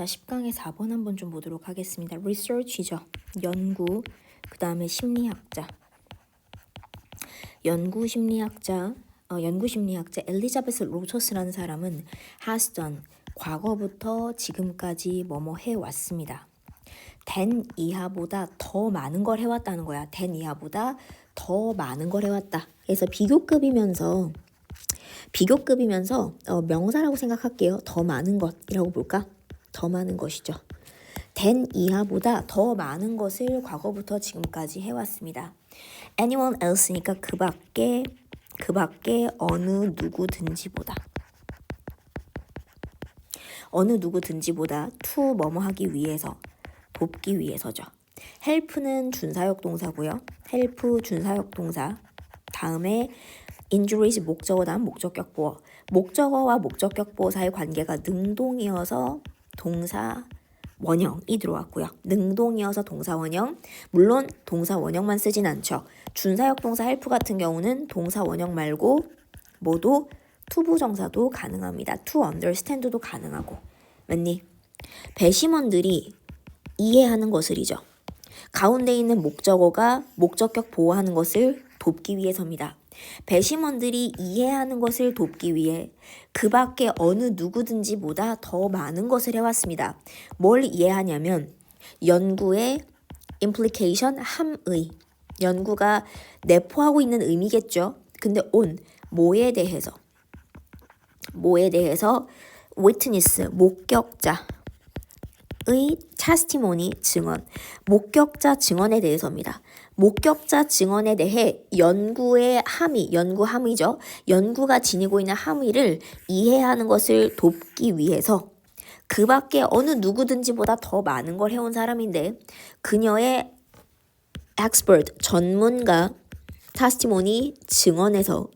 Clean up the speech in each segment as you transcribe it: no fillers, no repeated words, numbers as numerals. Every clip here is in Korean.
자, 10강의 4번 한번 좀 보도록 하겠습니다. research이죠. 연구, 그 다음에 심리학자. 연구 심리학자 엘리자베스 로처스라는 사람은 has done, 과거부터 지금까지 뭐뭐 해왔습니다. than 이하보다 더 많은 걸 해왔다는 거야. than 이하보다 더 많은 걸 해왔다. 그래서 비교급이면서 명사라고 생각할게요. 더 많은 것이라고 볼까? 더 많은 것이죠. than 이하보다 더 많은 것을 과거부터 지금까지 해왔습니다. anyone else니까 그 밖에 어느 누구든지보다 to 뭐뭐 하기 위해서, 돕기 위해서죠. help는 준사역 동사고요. help 준사역 동사. 다음에 injuries 목적어 다음 목적격 보어. 목적어와 목적격 보어 사이의 관계가 능동이어서 동사 원형이 들어왔고요. 능동이어서 동사 원형. 물론 동사 원형만 쓰진 않죠. 준사역 동사 help 같은 경우는 동사 원형 말고 모두 투부정사도 가능합니다. to understand도 가능하고. 맞니? 배심원들이 이해하는 것을이죠. 가운데 있는 목적어가 목적격 보호하는 것을 돕기 위해서입니다. 배심원들이 이해하는 것을 돕기 위해 그 밖에 어느 누구든지보다 더 많은 것을 해왔습니다. 뭘 이해하냐면 연구의 implication, 함의. 연구가 내포하고 있는 의미겠죠. 근데 뭐에 대해서 witness, 목격자의 testimony, 증언. 목격자 증언에 대해서입니다. 목격자 증언에 대해 연구의 함의죠. 연구가 지니고 있는 함의를 이해하는 것을 돕기 위해서 그 밖에 어느 누구든지보다 더 많은 걸 해온 사람인데 그녀의 expert, 전문가 testimony, 증언에서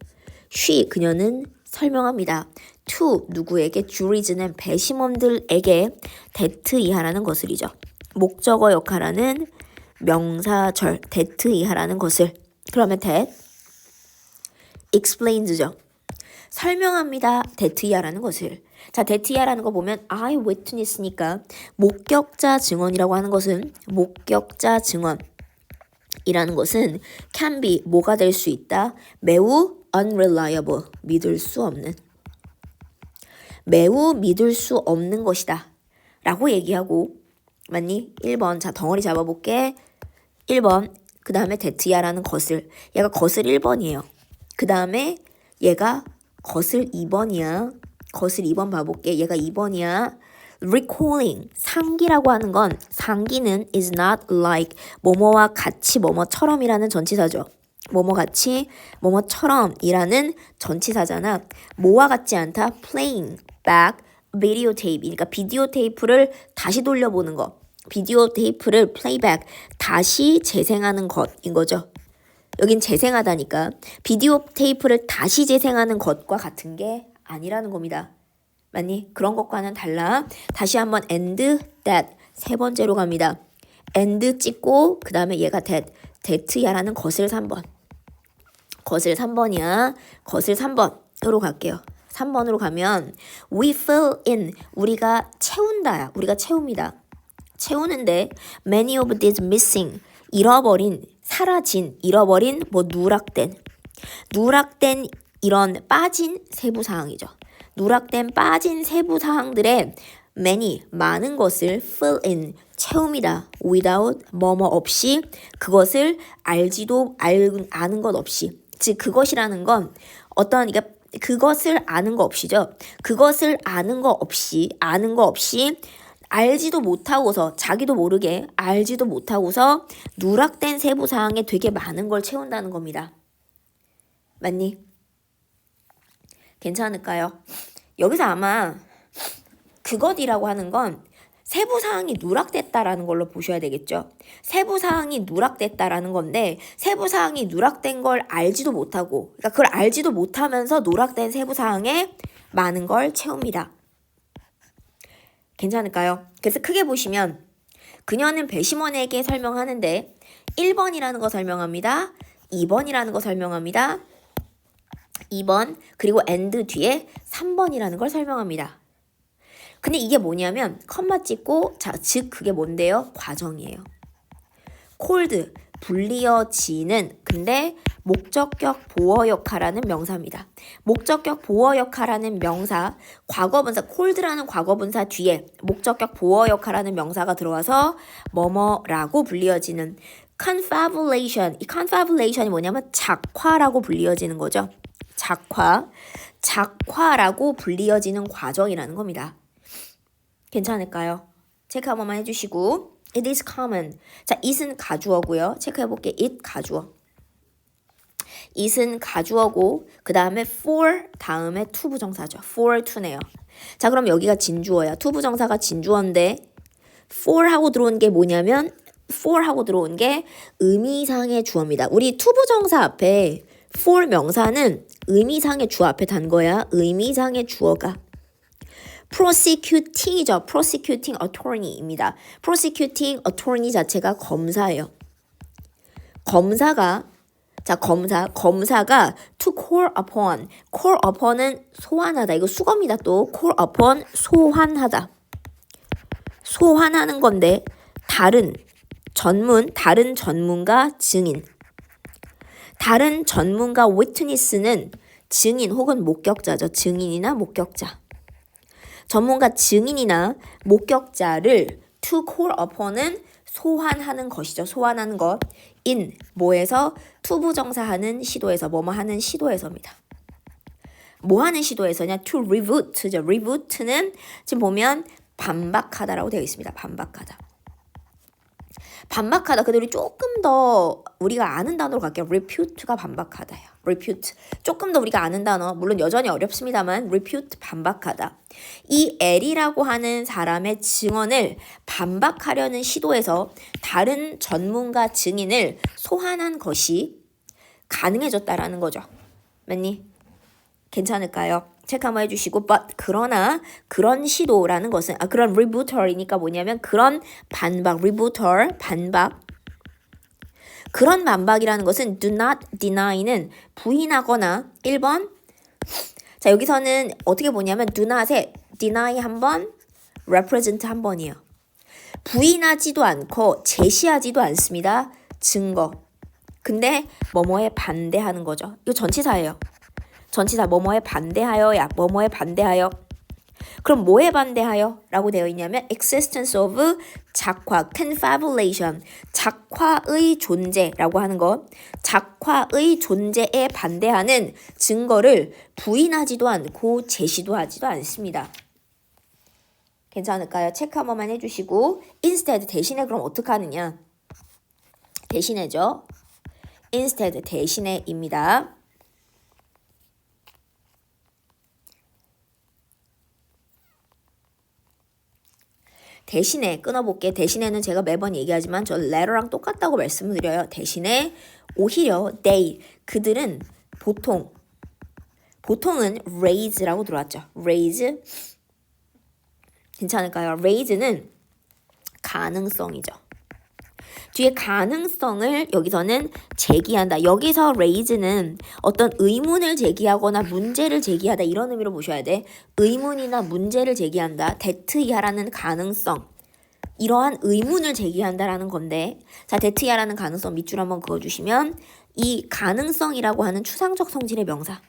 그녀는 설명합니다. to 누구에게? juries는 배심원들에게 that 이하라는 것을이죠. 목적어 역할하는 명사절 that 이하라는 것을. 그러면 that explains죠. 설명합니다. that 이하라는 것을. 자, that 이하라는 거 보면 I witness니까 목격자 증언이라고 하는 것은 목격자 증언이라는 것은 can be 뭐가 될 수 있다? 매우 unreliable, 매우 믿을 수 없는 것이다 라고 얘기하고. 맞니? 1번. 자, 덩어리 잡아볼게. 1번. 그 다음에 데트야라는 것을. 얘가 것을 1번이에요. 그 다음에 얘가 것을 2번이야. 것을 2번 봐볼게. 얘가 2번이야. recalling. 상기라고 하는 건 상기는 is not like 뭐뭐와 같이 뭐뭐처럼이라는 전치사죠. 뭐뭐같이 뭐뭐처럼이라는 전치사잖아. 뭐와 같지 않다. playing back 비디오 테이프니까 비디오 테이프를 다시 돌려보는 거. 비디오 테이프를 플레이백 다시 재생하는 것인 거죠. 여긴 재생하다니까 비디오 테이프를 다시 재생하는 것과 같은 게 아니라는 겁니다. 맞니? 그런 것과는 달라. 다시 한번 and that 세 번째로 갑니다. and 찍고 그 다음에 얘가 that야라는 것을 3번. 것을 3번이야. 것을 3번으로 갈게요. 3번으로 가면 we fill in, 우리가 채운다야. 우리가 채웁니다. 채우는데 many of these missing, 사라진, 잃어버린, 누락된 이런 빠진 세부사항이죠. 누락된 빠진 세부사항들의 many, 많은 것을 fill in, 채웁니다. without, 뭐뭐 없이, 그것을 아는 것 없이. 즉 그것이라는 건 그것을 아는 거 없이죠. 그것을 아는 거 없이 알지도 못하고서 자기도 모르게 알지도 못하고서 누락된 세부사항에 되게 많은 걸 채운다는 겁니다. 맞니? 괜찮을까요? 여기서 아마 그것이라고 하는 건 세부사항이 누락됐다라는 걸로 보셔야 되겠죠. 세부사항이 누락됐다라는 건데 세부사항이 누락된 걸 알지도 못하고 그러니까 그걸 알지도 못하면서 누락된 세부사항에 많은 걸 채웁니다. 괜찮을까요? 그래서 크게 보시면 그녀는 배심원에게 설명하는데 1번이라는 거 설명합니다. 2번이라는 거 설명합니다. 2번 그리고 and 뒤에 3번이라는 걸 설명합니다. 근데 이게 뭐냐면 컴마 찍고 자, 즉 그게 뭔데요? 과정이에요. cold 불리어지는 근데 목적격 보어 역할하는 명사입니다. 목적격 보어 역할하는 명사 과거분사 cold라는 과거분사 뒤에 목적격 보어 역할하는 명사가 들어와서 뭐뭐라고 불리어지는 confabulation. 이 confabulation이 뭐냐면 작화라고 불리어지는 거죠. 작화라고 불리어지는 과정이라는 겁니다. 괜찮을까요? 체크 한 번만 해주시고 It is common. 자, it은 가주어고요. 체크해볼게. it 가주어. it은 가주어고 그 다음에 for 다음에 to 부정사죠. for to네요. 자, 그럼 여기가 진주어야. to 부정사가 진주어인데 for 하고 들어온 게 뭐냐면 for 하고 들어온 게 의미상의 주어입니다. 우리 to 부정사 앞에 for 명사는 의미상의 주어 앞에 단 거야. 의미상의 주어가 prosecuting이죠. prosecuting attorney입니다. prosecuting attorney 자체가 검사예요. 검사가 to call upon은 소환하다. 이거 수거입니다. 또 call upon 소환하다. 소환하는 건데 다른 전문가 증인. 다른 전문가 witness는 증인 혹은 목격자죠. 증인이나 목격자. 전문가 증인이나 목격자를 to call upon은 소환하는 것이죠. 소환하는 것. in 뭐에서 to 부정사하는 시도에서 뭐뭐하는 시도에서입니다. 뭐하는 시도에서냐? to rebute죠. rebute는 지금 보면 반박하다라고 되어 있습니다. 반박하다. 근데 우리 조금 더 우리가 아는 단어로 갈게요. refute가 반박하다예요. refute. 조금 더 우리가 아는 단어. 물론 여전히 어렵습니다만 refute 반박하다. 이 L이라고 하는 사람의 증언을 반박하려는 시도에서 다른 전문가 증인을 소환한 것이 가능해졌다라는 거죠. 맞니? 괜찮을까요? 체크 한번 해주시고 but 그러나 그런 시도라는 것은 그런 rebuttal이니까 뭐냐면 그런 반박 rebuttal 반박 그런 반박이라는 것은 do not deny는 부인하거나 1번 자 여기서는 어떻게 보냐면 do not에 deny 한 번 represent 한 번이에요. 부인하지도 않고 제시하지도 않습니다. 증거 근데 뭐뭐에 반대하는 거죠. 이거 전치사예요. 전치사 뭐뭐에 반대하여야 뭐뭐에 반대하여 그럼 뭐에 반대하여? 라고 되어 있냐면 existence of 작화 confabulation 작화의 존재라고 하는 것 작화의 존재에 반대하는 증거를 부인하지도 않고 제시도 하지도 않습니다. 괜찮을까요? 체크 한 번만 해주시고 instead 대신에 그럼 어떻게 하느냐 대신에죠. instead 대신에입니다. 대신에 끊어볼게. 대신에는 제가 매번 얘기하지만 저 letter랑 똑같다고 말씀을 드려요. 대신에 오히려 they 그들은 보통은 raise라고 들어왔죠. raise 괜찮을까요? raise는 가능성이죠. 뒤에 가능성을 여기서는 제기한다. 여기서 raise는 어떤 의문을 제기하거나 문제를 제기하다 이런 의미로 보셔야 돼. 의문이나 문제를 제기한다. that 이하라는 가능성. 이러한 의문을 제기한다라는 건데 자 that 이하라는 가능성 밑줄 한번 그어주시면 이 가능성이라고 하는 추상적 성질의 명사.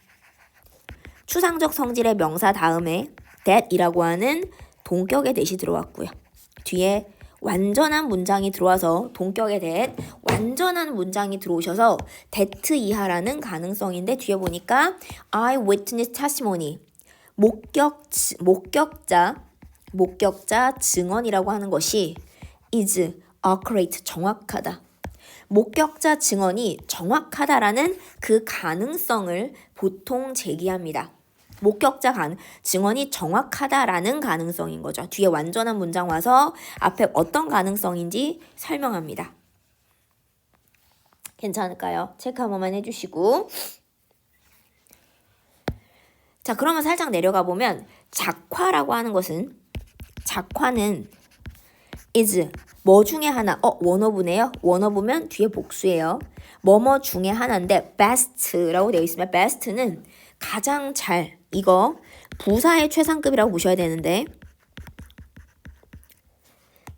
추상적 성질의 명사 다음에 that이라고 하는 동격의 that이 들어왔고요. 뒤에 완전한 문장이 들어와서 동격에 대해 완전한 문장이 들어오셔서 that 이하라는 가능성인데 뒤에 보니까 eyewitness testimony 목격자 증언이라고 하는 것이 is accurate 정확하다. 목격자 증언이 정확하다라는 그 가능성을 보통 제기합니다. 목격자 증언이 정확하다라는 가능성인 거죠. 뒤에 완전한 문장 와서 앞에 어떤 가능성인지 설명합니다. 괜찮을까요? 체크 한 번만 해주시고 자 그러면 살짝 내려가 보면 작화라고 하는 것은 작화는 is 뭐 중에 하나 원어브네요. 원어브면 뒤에 복수예요. 뭐뭐 중에 하나인데 best라고 되어 있으면 best는 가장 잘 이거 부사의 최상급이라고 보셔야 되는데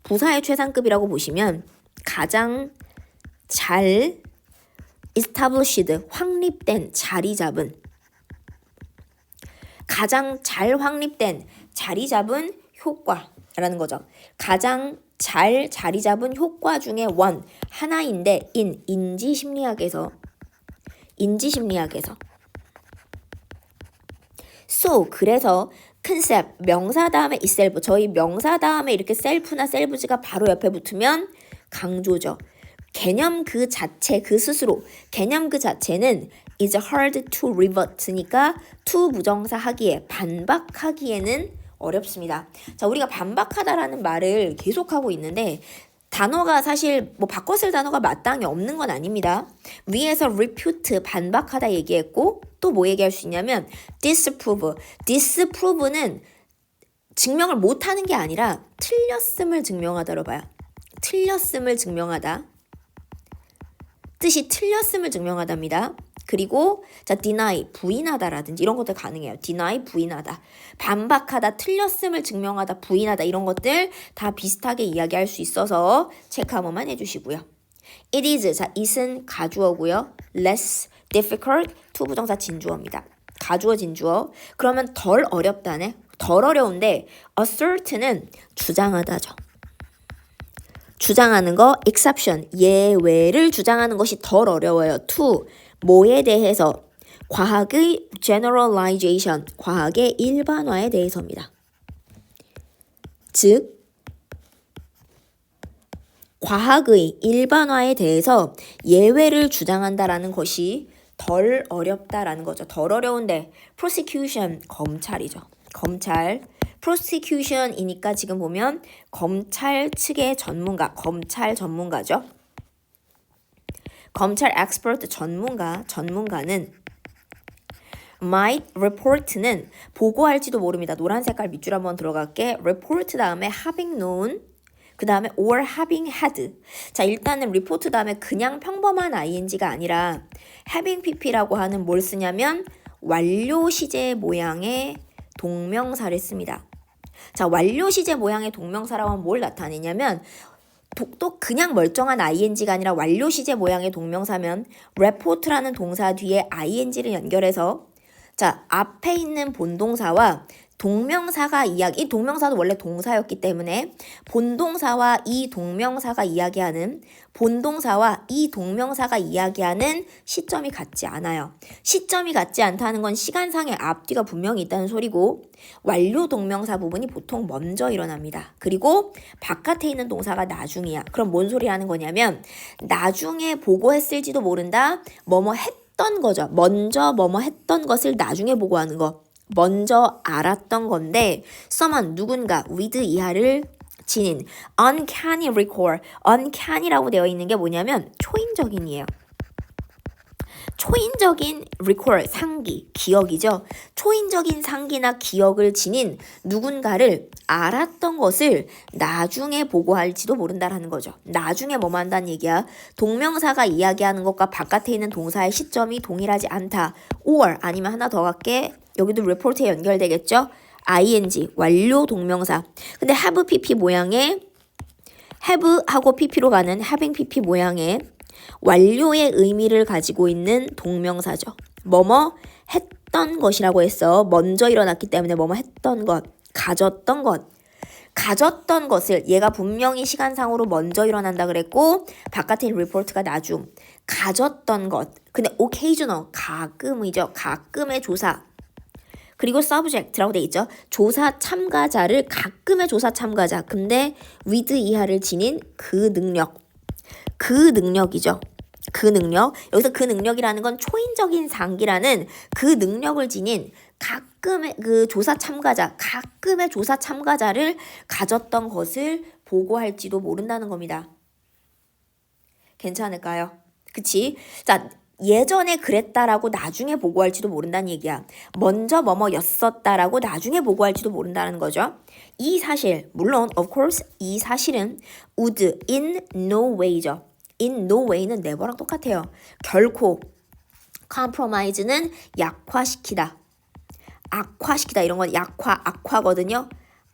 부사의 최상급이라고 보시면 가장 잘 established, 확립된, 자리 잡은, 가장 잘 확립된, 자리 잡은 효과라는 거죠. 가장 잘 자리 잡은 효과 중에 one, 하나인데 인지심리학에서 So, 그래서 컨셉, 명사 다음에 itself, 저희 명사 다음에 이렇게 self나 selves가 바로 옆에 붙으면 강조죠. 개념 그 자체, 그 스스로, 개념 그 자체는 is hard to revert니까 to 부정사 하기에, 반박하기에는 어렵습니다. 자, 우리가 반박하다라는 말을 계속하고 있는데 단어가 사실 뭐 바꿔 쓸 단어가 마땅히 없는 건 아닙니다. 위에서 refute, 반박하다 얘기했고 또 뭐 얘기할 수 있냐면 disprove. disprove는 증명을 못하는 게 아니라 틀렸음을 증명하다로 봐요. 틀렸음을 증명하다. 뜻이 틀렸음을 증명하답니다. 그리고 자 deny, 부인하다라든지 이런 것들 가능해요. deny, 부인하다. 반박하다, 틀렸음을 증명하다, 부인하다 이런 것들 다 비슷하게 이야기할 수 있어서 체크 한 번만 해주시고요. It is, 자 it은 가주어고요. less difficult, 투부정사 진주어입니다. 가주어, 진주어. 그러면 덜 어렵다네. 덜 어려운데 assert는 주장하다죠. 주장하는 거, exception, 예외를 주장하는 것이 덜 어려워요. to, 뭐에 대해서? 과학의 generalization, 과학의 일반화에 대해서입니다. 즉, 과학의 일반화에 대해서 예외를 주장한다라는 것이 덜 어렵다라는 거죠. 덜 어려운데 prosecution, 검찰이죠. 검찰. prosecution이니까 지금 보면 검찰 측의 전문가, 검찰 전문가죠. 검찰 expert 전문가는 might report는 보고할지도 모릅니다. 노란 색깔 밑줄 한번 들어갈게. report 다음에 having known, 그 다음에 or having had. 자, 일단은 report 다음에 그냥 평범한 ing가 아니라 having pp라고 하는 뭘 쓰냐면 완료 시제 모양의 동명사를 씁니다. 자, 완료 시제 모양의 동명사라고 하면 뭘 나타내냐면 또 그냥 멀쩡한 ing가 아니라 완료 시제 모양의 동명사면 report라는 동사 뒤에 ing를 연결해서 자, 앞에 있는 본동사와 동명사가 이 동명사도 원래 동사였기 때문에 본동사와 이 동명사가 이야기하는 시점이 같지 않아요. 시점이 같지 않다는 건 시간상의 앞뒤가 분명히 있다는 소리고 완료 동명사 부분이 보통 먼저 일어납니다. 그리고 바깥에 있는 동사가 나중이야. 그럼 뭔 소리 하는 거냐면 나중에 보고했을지도 모른다. 뭐뭐 했던 거죠. 먼저 뭐뭐 했던 것을 나중에 보고하는 거. 먼저 알았던 건데 someone, 누군가 with 이하를 지닌 uncanny recall, uncanny라고 되어 있는 게 뭐냐면 초인적인이에요. 초인적인 recall, 상기, 기억이죠. 초인적인 상기나 기억을 지닌 누군가를 알았던 것을 나중에 보고할지도 모른다라는 거죠. 나중에 뭐뭐 한다는 얘기야. 동명사가 이야기하는 것과 바깥에 있는 동사의 시점이 동일하지 않다. or 아니면 하나 더 갈게. 여기도 report에 연결되겠죠. ing, 완료 동명사. 근데 have pp 모양의 have하고 pp로 가는 having pp 모양의 완료의 의미를 가지고 있는 동명사죠. 뭐뭐 했던 것이라고 했어. 먼저 일어났기 때문에 뭐뭐 했던 것, 가졌던 것. 가졌던 것을 얘가 분명히 시간상으로 먼저 일어난다 그랬고 바깥에 있는 리포트가 나중. 가졌던 것. 근데 occasional, 가끔이죠. 가끔의 조사. 그리고 subject라고 돼 있죠. 조사 참가자를 가끔의 조사 참가자. 근데 with 이하를 지닌 그 능력. 그 능력이죠. 그 능력. 여기서 그 능력이라는 건 초인적인 상기라는 그 능력을 지닌 가끔의 그 조사 참가자, 가끔의 조사 참가자를 가졌던 것을 보고할지도 모른다는 겁니다. 괜찮을까요? 그치? 자, 예전에 그랬다라고 나중에 보고할지도 모른다는 얘기야. 먼저 뭐뭐였었다라고 나중에 보고할지도 모른다는 거죠. 이 사실, 물론 of course 이 사실은 would in no way죠. in no way는 never랑 똑같아요. 결코. compromise는 약화시키다. 악화시키다 이런 건 악화거든요.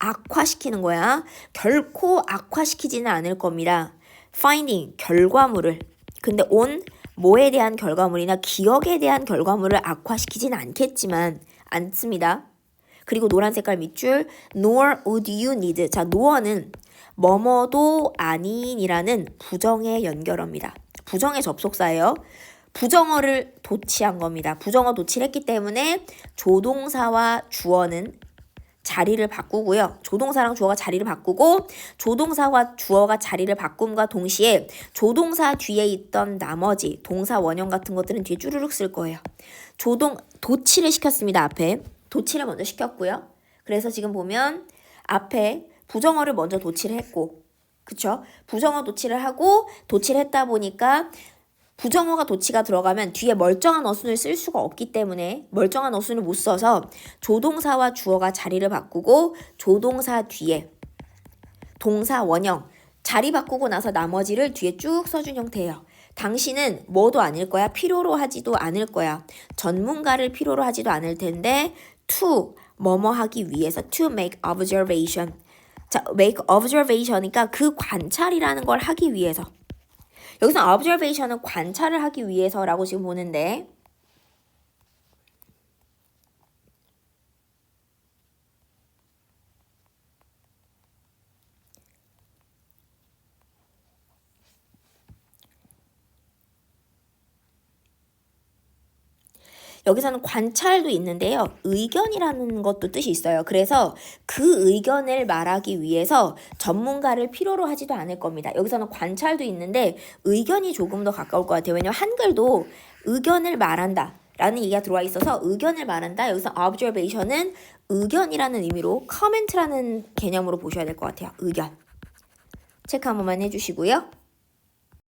악화시키는 거야. 결코 악화시키지는 않을 겁니다. finding, 결과물을. 근데 on, 뭐에 대한 결과물이나 기억에 대한 결과물을 악화시키진 않습니다. 그리고 노란 색깔 밑줄 nor would you need. 자, nor는 뭐뭐도 아닌이라는 부정의 연결어입니다. 부정의 접속사예요. 부정어를 도치한 겁니다. 부정어 도치를 했기 때문에 조동사와 주어는 자리를 바꾸고요. 조동사랑 주어가 자리를 바꾸고 조동사와 주어가 자리를 바꿈과 동시에 조동사 뒤에 있던 나머지 동사 원형 같은 것들은 뒤에 쭈르륵 쓸 거예요. 도치를 시켰습니다. 앞에. 도치를 먼저 시켰고요. 그래서 지금 보면 앞에 부정어를 먼저 도치를 했고, 그쵸? 부정어 도치를 하고 도치를 했다 보니까 부정어가 도치가 들어가면 뒤에 멀쩡한 어순을 쓸 수가 없기 때문에 멀쩡한 어순을 못 써서 조동사와 주어가 자리를 바꾸고 조동사 뒤에 동사 원형 자리 바꾸고 나서 나머지를 뒤에 쭉 써준 형태예요. 당신은 뭐도 아닐 거야. 필요로 하지도 않을 거야. 전문가를 필요로 하지도 않을 텐데 to 뭐뭐 하기 위해서 to make observation. 자, make observation이니까 그 관찰이라는 걸 하기 위해서. 여기서 observation은 관찰을 하기 위해서라고 지금 보는데 여기서는 관찰도 있는데요. 의견이라는 것도 뜻이 있어요. 그래서 그 의견을 말하기 위해서 전문가를 필요로 하지도 않을 겁니다. 여기서는 관찰도 있는데 의견이 조금 더 가까울 것 같아요. 왜냐면 한글도 의견을 말한다 라는 얘기가 들어와 있어서 의견을 말한다. 여기서 observation은 의견이라는 의미로 comment라는 개념으로 보셔야 될 것 같아요. 의견. 체크 한 번만 해주시고요.